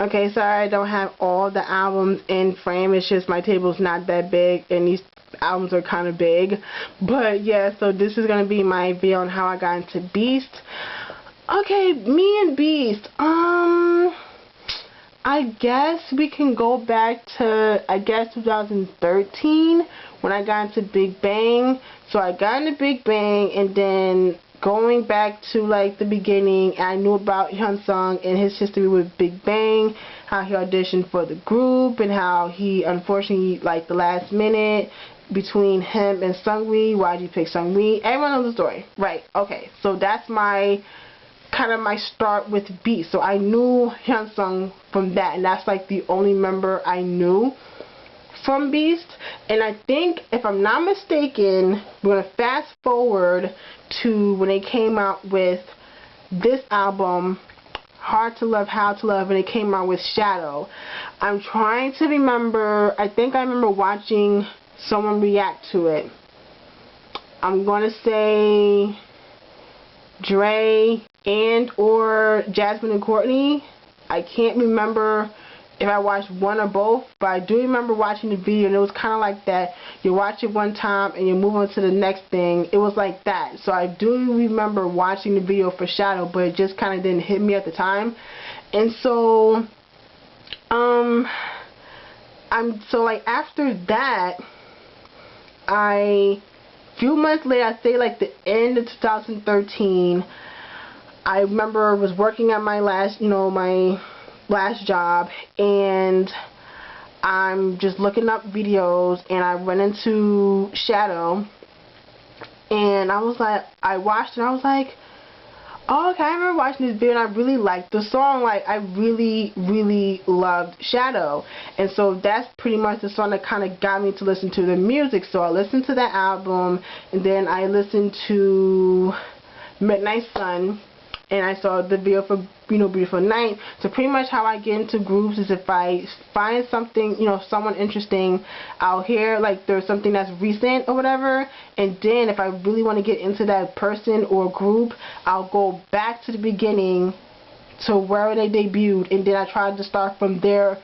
Okay, sorry I don't have all the albums in frame. It's just my table's not that big and these albums are kind of big. But yeah, so this is going to be my video on how I got into Beast. Okay, me and Beast. I guess we can go back to, 2013 when I got into Big Bang. So I got into Big Bang, and then going back to like the beginning, I knew about Hyunsung and his history with Big Bang, how he auditioned for the group, and how he unfortunately, like the last minute between him and Seungri, why'd you pick Seungri? Everyone knows the story, right? Okay, so that's my kind of my start with Beast. So I knew Hyunsung from that, and that's like the only member I knew from Beast. And I think, if I'm not mistaken, we're gonna fast forward to when they came out with this album, Hard to Love, How to Love, and it came out with Shadow. I'm trying to remember. I think I remember watching someone react to it. I'm gonna say Dre and or Jasmine and Courtney. I can't remember if I watched one or both, but I do remember watching the video, and it was kind of like that. You watch it one time and you move on to the next thing. It was like that. So I do remember watching the video for Shadow, but it just kind of didn't hit me at the time. And so like after that, few months later, I'd say like the end of 2013, I remember I was working at my last job, and I'm just looking up videos, and I went into Shadow, and I watched it, and I was like, oh, okay, I remember watching this video, and I really liked the song. Like, I really, really loved Shadow. And so that's pretty much the song that kind of got me to listen to the music. So I listened to that album, and then I listened to Midnight Sun, and I saw the video for, Beautiful Night. So pretty much how I get into groups is if I find something, someone interesting, I'll hear like there's something that's recent or whatever, and then if I really want to get into that person or group, I'll go back to the beginning to where they debuted, and then I try to start from there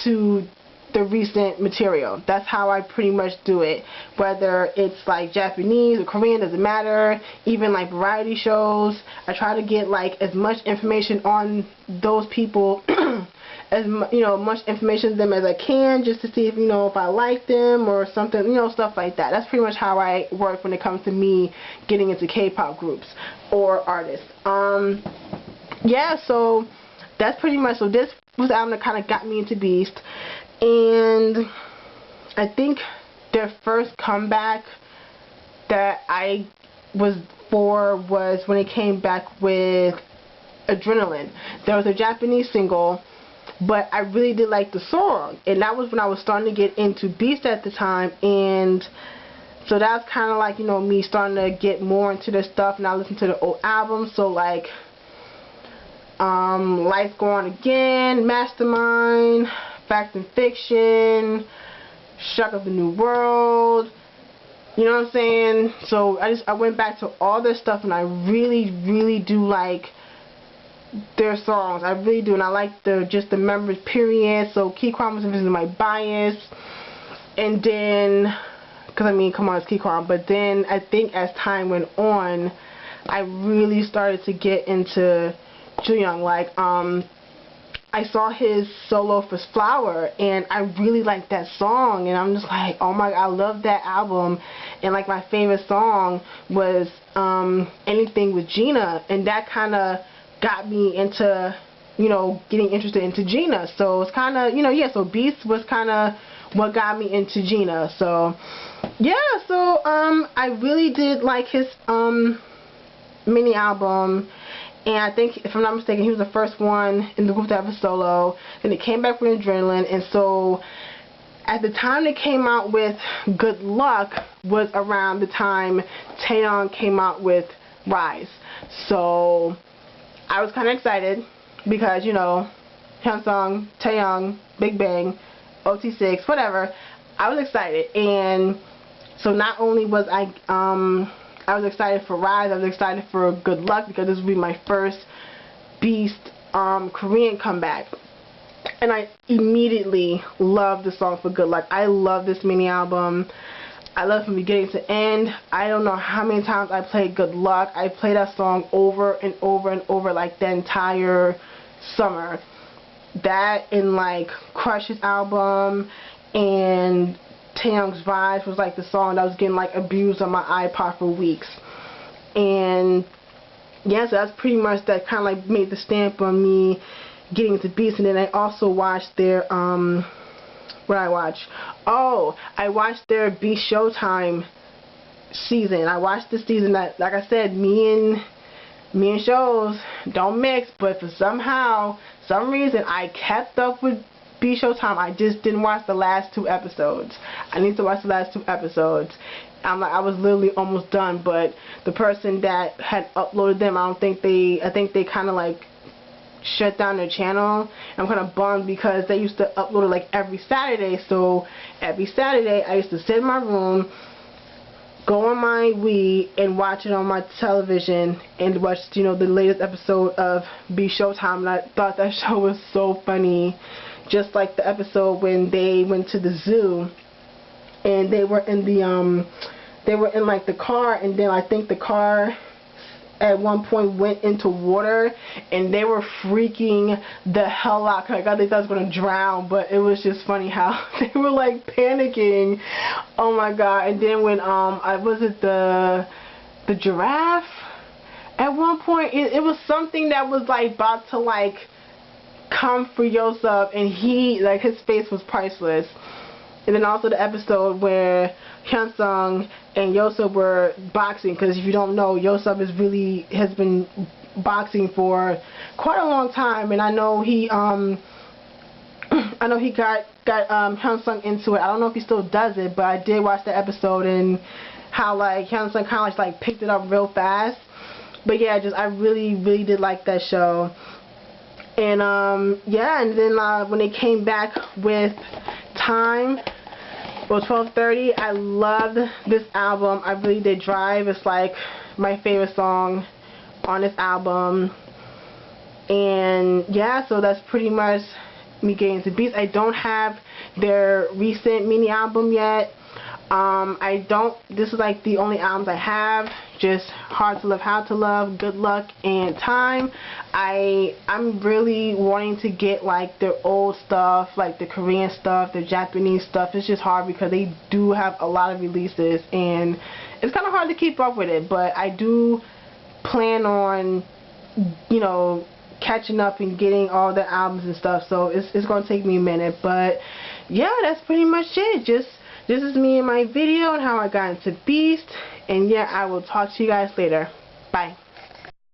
to the recent material. That's how I pretty much do it. Whether it's like Japanese or Korean, doesn't matter. Even like variety shows, I try to get like as much information on those people as much information on them as I can, just to see if if I like them or something, stuff like that. That's pretty much how I work when it comes to me getting into K-pop groups or artists. Yeah, so that's pretty much, so this was the album that kind of got me into Beast. And I think their first comeback that I was for was when it came back with Adrenaline. There was a Japanese single, but I really did like the song, and that was when I was starting to get into Beast at the time. And so that's kind of like, me starting to get more into this stuff, and I listen to the old albums. So like Lights Go On Again, Mastermind, Fact and Fiction, Shock of the New World, you know what I'm saying? So I went back to all this stuff, and I really, really do like their songs. I really do, and I like just the members, period. So Keyquan was my bias, and then, because I mean, come on, it's Keyquan. But then I think as time went on, I really started to get into Jooyoung. Like I saw his solo for Flower, and I really liked that song, and I'm just like, oh my God, I love that album. And like my favorite song was Anything with Gina, and that kind of got me into, getting interested into Gina. So it's kind of, yeah, so Beast was kind of what got me into Gina. So yeah, so I really did like his mini album. And I think, if I'm not mistaken, he was the first one in the group to have a solo. Then it came back with Adrenaline. And so at the time they came out with Good Luck was around the time Taeyong came out with Rise. So I was kind of excited because, Hyunsung, Taeyong, Big Bang, OT6, whatever. I was excited. And so not only was I was excited for Rise, I was excited for Good Luck, because this would be my first Beast Korean comeback. and I immediately love the song for Good Luck. I love this mini album. I love it from beginning to end. I don't know how many times I played Good Luck. I played that song over and over and over like the entire summer. That and like Crush's album and Taeyong's Vibes was like the song that was getting like abused on my iPod for weeks. And yeah, so that's pretty much that kind of like made the stamp on me getting into Beast. And then I also watched their what I watch? Oh, I watched their Beast Showtime season. I watched the season that, like I said, me and shows don't mix, but for some reason I kept up with Beast Showtime. I just didn't watch the last 2 episodes. I need to watch the last 2 episodes. I was literally almost done, but the person that had uploaded them, I think they kind of like shut down their channel. I'm kind of bummed because they used to upload it like every Saturday. So every Saturday I used to sit in my room, go on my Wii and watch it on my television and watch, you know, the latest episode of Beast Showtime. And I thought that show was so funny. Just like the episode when they went to the zoo and they were in like the car, and then I think the car at one point went into water and they were freaking the hell out. Like, I think I was going to drown, but it was just funny how they were like panicking. Oh my god. And then when was it the giraffe? At one point it was something that was like about to like come for Yosef, and he, like, his face was priceless. And then also the episode where Hyunsung and Yosef were boxing, because if you don't know, Yosef has been boxing for quite a long time, and I know he got Hyunsung into it. I don't know if he still does it, but I did watch the episode and how like Hyunsung kind of like picked it up real fast. But yeah, I really did like that show. And yeah, and then when they came back with Time, well, 12:30, I loved this album. I really did. Drive is like my favorite song on this album. And yeah, so that's pretty much me getting into Beast. I don't have their recent mini album yet. This is like the only albums I have. Just Hard to Love, How to Love, Good Luck, and Time. I'm really wanting to get like their old stuff, like the Korean stuff, the Japanese stuff. It's just hard because they do have a lot of releases and it's kind of hard to keep up with it, but I do plan on, you know, catching up and getting all the albums and stuff, so it's going to take me a minute. But yeah, that's pretty much it. This is me in my video and how I got into Beast. And yeah, I will talk to you guys later. Bye.